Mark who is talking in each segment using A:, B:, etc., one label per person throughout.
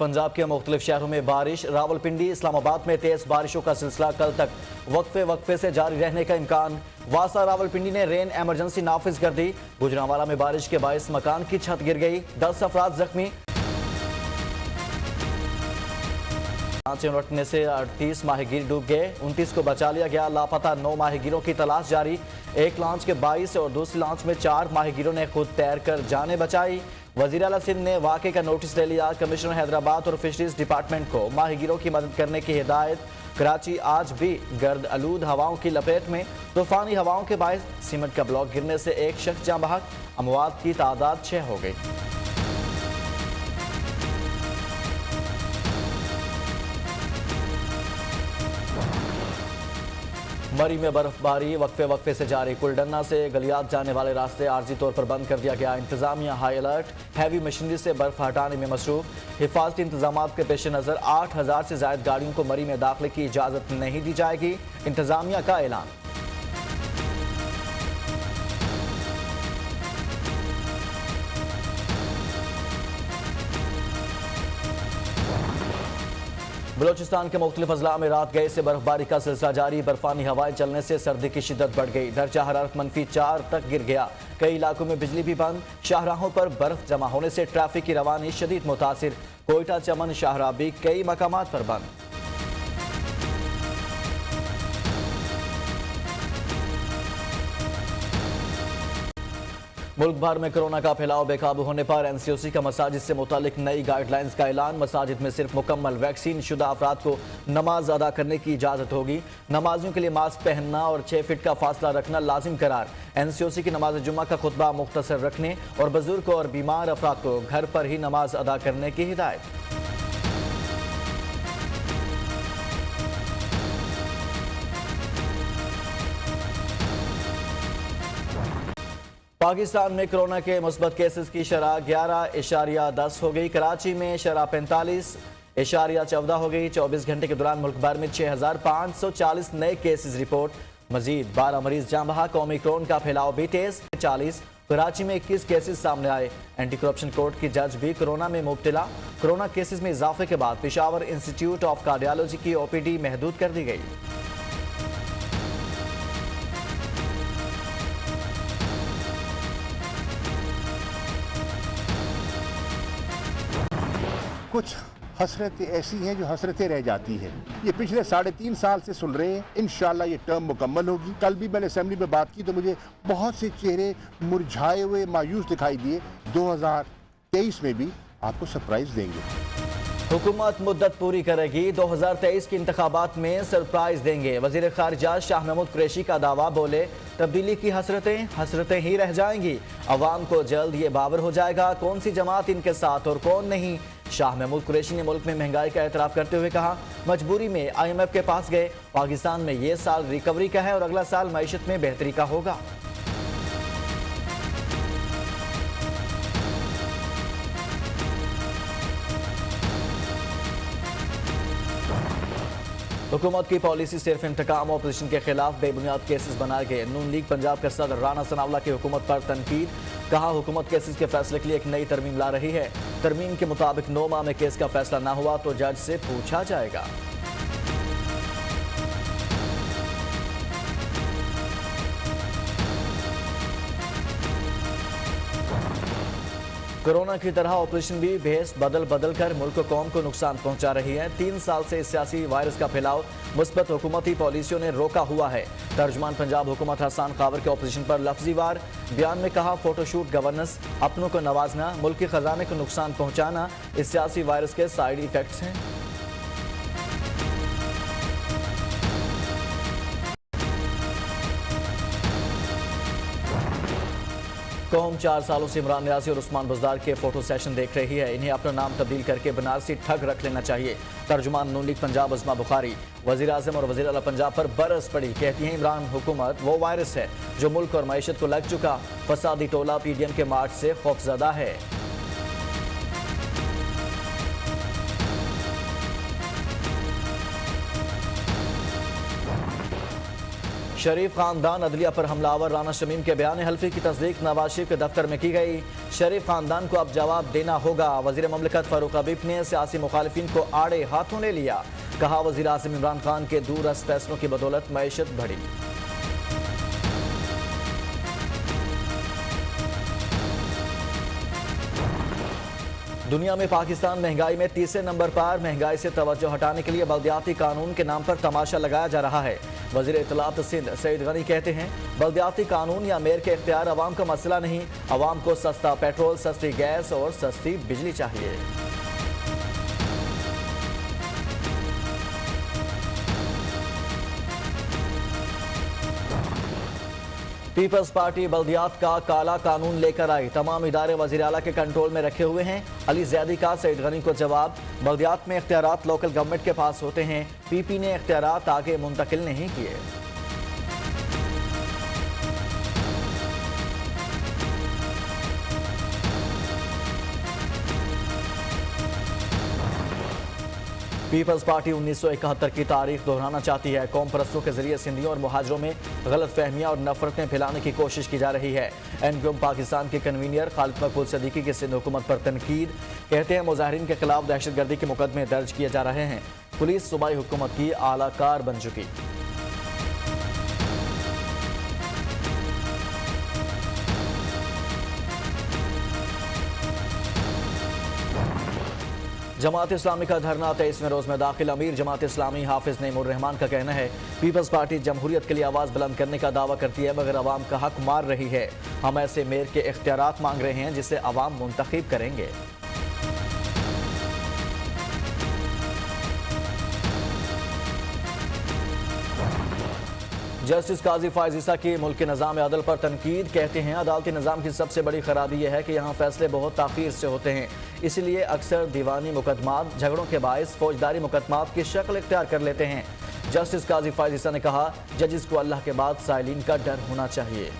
A: पंजाब के मुख्तलिफ शहरों में बारिश। रावलपिंडी, इस्लामाबाद में तेज बारिशों का सिलसिला कल तक वक्फे से जारी रहने का इम्कान। वासा रावलपिंडी ने रेन एमरजेंसी नाफिज कर दी। गुजरांवाला में बारिश के बायस मकान की छत गिर गई, 10 अफराद जख्मी। लांच उलटने से 38 माहीगीर डूब गए, 29 को बचा लिया गया। लापता 9 माहीगीरों की तलाश जारी। एक लांच के 22 और दूसरी लांच में 4 माहीगीरों ने खुद तैर कर जानें बचाई। वजीर आला सिंध ने वाक़े का नोटिस ले लिया। कमिश्नर हैदराबाद और फिशरीज डिपार्टमेंट को माहीगीरों की मदद करने की हिदायत। कराची आज भी गर्द आलूद हवाओं की लपेट में। तूफानी हवाओं के बायस सीमेंट का ब्लॉक गिरने से एक शख्स जाँ बहक, अमवात की तादाद 6 हो गई। मरी में बर्फबारी वक्फे से जारी। कुलडन्ना से गलियात जाने वाले रास्ते आर्जी तौर पर बंद कर दिया गया। इंतजामिया हाई अलर्ट, हैवी मशीनरी से बर्फ हटाने में मसरूफ। हिफाजती इंतजाम के पेश नज़र 8000 से ज्यादा गाड़ियों को मरी में दाखिले की इजाज़त नहीं दी जाएगी, इंतजामिया का ऐलान। बलोचिस्तान के मुख्तलिफ अजला में रात गए से बर्फबारी का सिलसिला जारी। बर्फानी हवाएं चलने से सर्दी की शिद्दत बढ़ गई। दर्जा हरारत -4 तक गिर गया। कई इलाकों में बिजली भी बंद। शाहराहों पर बर्फ जमा होने से ट्रैफिक की रवानी शदीद मुतासिर। कोयटा, चमन, शाहराह भी कई मकामात पर बंद। मुल्क भर में कोरोना का फैलाव बेकाबू होने पर NCOC का मसाजिद से मुतालिक नई गाइडलाइंस का ऐलान। मसाजिद में सिर्फ मुकम्मल वैक्सीन शुदा अफराद को नमाज अदा करने की इजाज़त होगी। नमाजियों के लिए मास्क पहनना और 6 फीट का फासला रखना लाजिम करार। NCOC की नमाज जुम्मा का खुतबा मुख्तसर रखने और बुजुर्ग और बीमार अफराद को घर पर ही नमाज अदा करने की हिदायत। पाकिस्तान में कोरोना के मुस्बत केसेस की शरह 11.10 हो गई। कराची में शरह 45.14 हो गई। 24 घंटे के दौरान मुल्क भर में 6540 नए केसेस रिपोर्ट। मजीद 12 मरीज जाँ बहक। ओमिक्रॉन का फैलाव भी तेज। 40 कराची में 21 केसेस सामने आए। एंटी करप्शन कोर्ट की जज भी कोरोना में मुब्तला। कोरोना केसेस में इजाफे के बाद पेशावर इंस्टीट्यूट ऑफ कार्डियोलॉजी की OPD महदूद कर दी गई।
B: कुछ हसरतें ऐसी हैं जो हसरतें रह जाती हैं। ये पिछले 3.5 साल से सुन रहे हैं। इंशाल्लाह ये टर्म मुकम्मल होगी। कल भी मैंने असेंबली में बात की तो मुझे बहुत से चेहरे मुरझाए हुए, मायूस दिखाई दिए। 2023 में भी आपको सरप्राइज देंगे।
A: हुकूमत मुद्दत पूरी करेगी। 2023 के इंतखाबात में सरप्राइज देंगे। वजीर खारिजा शाह महमूद कुरैशी का दावा। बोले, तब्दीली की हसरतें ही रह जाएंगी। अवाम को जल्द ये बावर हो जाएगा कौन सी जमात इनके साथ और कौन नहीं। शाह महमूद कुरैशी ने मुल्क में महंगाई का एतराफ़ करते हुए कहा, मजबूरी में IMF के पास गए। पाकिस्तान में ये साल रिकवरी का है और अगला साल मईशत में बेहतरी का होगा। हुकूमत की पॉलिसी सिर्फ इंतकाम। ऑपोजिशन के खिलाफ बेबुनियाद केसेस बनाए गए। नून लीग पंजाब के सदर राना सनावला की हुकूमत पर तनकीद। कहा, हुकूमत केसेस के फैसले के लिए एक नई तरमीम ला रही है। तरमीम के मुताबिक 9 माह में केस का फैसला न हुआ तो जज से पूछा जाएगा। कोरोना की तरह ऑपरेशन भी भेस बदल कर मुल्क कौम को नुकसान पहुंचा रही है। 3 साल से इस सियासी वायरस का फैलाव मुस्बत हुकूमती पॉलिसियों ने रोका हुआ है। तर्जुमान पंजाब हुकूमत हसन कावर के ऑपोजिशन पर लफ्जी वार। बयान में कहा, फोटोशूट, गवर्नेंस, अपनों को नवाजना, मुल्क के खजाने को नुकसान पहुंचाना इस सियासी वायरस के साइड इफेक्ट्स हैं। कौम 4 सालों से इमरान न्याजी और उस्मान बुज़दार के फोटो सेशन देख रही है। इन्हें अपना नाम तब्दील करके बनारसी ठग रख लेना चाहिए। तर्जुमान नून लीग पंजाब अज़मा बुखारी वज़ीर आज़म और वज़ीर आला पंजाब पर बरस पड़ी। कहती हैं, इमरान हुकूमत वो वायरस है जो मुल्क और मईशत को लग चुका। फसादी टोला PDM के मार्च से खौफजदा है। शरीफ खानदान अदलिया पर हमलावर राना शमीम के बयान हल्फी की तस्दीक नवाज शरीफ के दफ्तर में की गई। शरीफ खानदान को अब जवाब देना होगा। वजीर ममलिकत फारूक हबीब ने सियासी मुखालिफिन को आड़े हाथों ले लिया। कहा वजीर आज़म इमरान खान के दूरस्थ फैसलों की बदौलत मईशत बढ़ी। दुनिया में पाकिस्तान महंगाई में तीसरे नंबर पर। महंगाई से तवज्जो हटाने के लिए बल्दियाती कानून के नाम पर तमाशा लगाया जा रहा है। वजीर इत्तलात सिंध सईद गनी कहते हैं बल्दियाती कानून या मेयर के इख्तियार अवाम का मसला नहीं, अवाम को सस्ता पेट्रोल, सस्ती गैस और सस्ती बिजली चाहिए। पीपल्स पार्टी बल्दियात का काला कानून लेकर आई। तमाम इदारे वज़ीर आला के कंट्रोल में रखे हुए हैं। अली ज़ैदी का सईद गनी को जवाब, बल्दियात में इख्तियारात लोकल गवर्नमेंट के पास होते हैं, पीपी ने इख्तियारात आगे मुंतकिल नहीं किए। पीपल्स पार्टी 1971 की तारीख दोहराना चाहती है। कौम परस्तों के जरिए सिंधियों और मुहाजिरों में गलत फहमियाँ और नफरतें फैलाने की कोशिश की जा रही है। एनक्यूएम पाकिस्तान के कन्वीनर खालिद मकबूल सदीकी की सिंध हुकूमत पर तनकीद। कहते हैं मुजाहिरीन के खिलाफ दहशतगर्दी के मुकदमे दर्ज किए जा रहे हैं। पुलिस सूबाई हुकूमत की आलाकार बन चुकी। जमात इस्लामी का धरना 23वें रोज में दाखिल। अमीर जमात इस्लामी हाफिज नईमुर रहमान का कहना है पीपल्स पार्टी जमहूरियत के लिए आवाज बुलंद करने का दावा करती है मगर अवाम का हक मार रही है। हम ऐसे मेयर के इख्तियारात मांग रहे हैं जिसे अवाम मुंतखब करेंगे। जस्टिस काजी फायज ईसा की मुल्क के निज़ाम अदल पर तनकीद। कहते हैं अदालती निज़ाम की सबसे बड़ी खराबी यह है कि यहाँ फैसले बहुत ताख़ीर से होते हैं, इसलिए अक्सर दीवानी मुकदमात झगड़ों के बायस फौजदारी मुकदमात की शक्ल इख्तियार कर लेते हैं। जस्टिस काजी फायज ईसा ने कहा जजिस को अल्लाह के बाद साइलिन का डर होना चाहिए।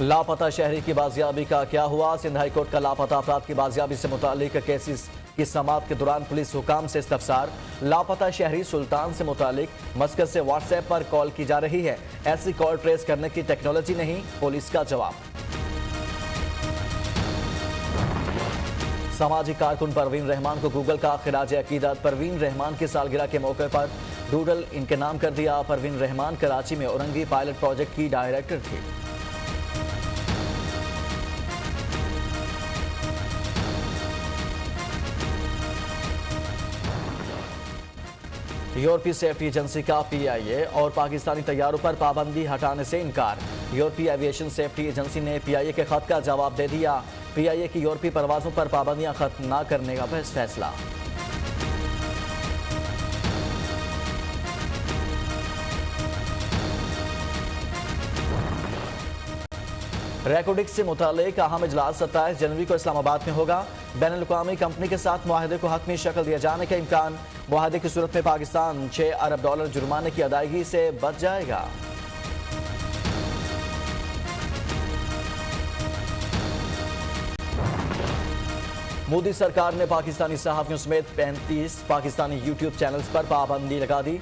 A: लापता शहरी की बाजियाबी का क्या हुआ? सिंध हाई कोर्ट का लापता अफराद की बाजियाबी से मुतालिक केसेस की समाअत के दौरान पुलिस हुकाम से इस्तफसार। लापता शहरी सुल्तान से मुतालिक मस्कत से व्हाट्सएप पर कॉल की जा रही है, ऐसी कॉल ट्रेस करने की टेक्नोलॉजी नहीं, पुलिस का जवाब। सामाजिक कारकुन परवीन रहमान को गूगल का खिराज अकीदत। परवीन रहमान की सालगिरह के मौके पर डूडल इनके नाम कर दिया। परवीन रहमान कराची में औरंगी पायलट प्रोजेक्ट की डायरेक्टर थी। यूरोपीय सेफ्टी एजेंसी का पीआईए और पाकिस्तानी तैयारों पर पाबंदी हटाने से इनकार। यूरोपीय एविएशन सेफ्टी एजेंसी ने पीआईए के खत का जवाब दे दिया। पीआईए की यूरोपीय परवाजों पर पाबंदियां खत्म न करने का फैसला। रेकोडिक्स से मुतालिक अहम इजलास 27 जनवरी को इस्लामाबाद में होगा। बैनुल-अक़वामी कंपनी के साथ मुआहदे को हतमी शक्ल दिए जाने का इम्कान। मुआहदे की सूरत में पाकिस्तान $6 अरब जुर्माने की अदायगी से बच जाएगा। मोदी सरकार ने पाकिस्तानी सहाफियों समेत 35 पाकिस्तानी यूट्यूब चैनल्स पर पाबंदी लगा दी।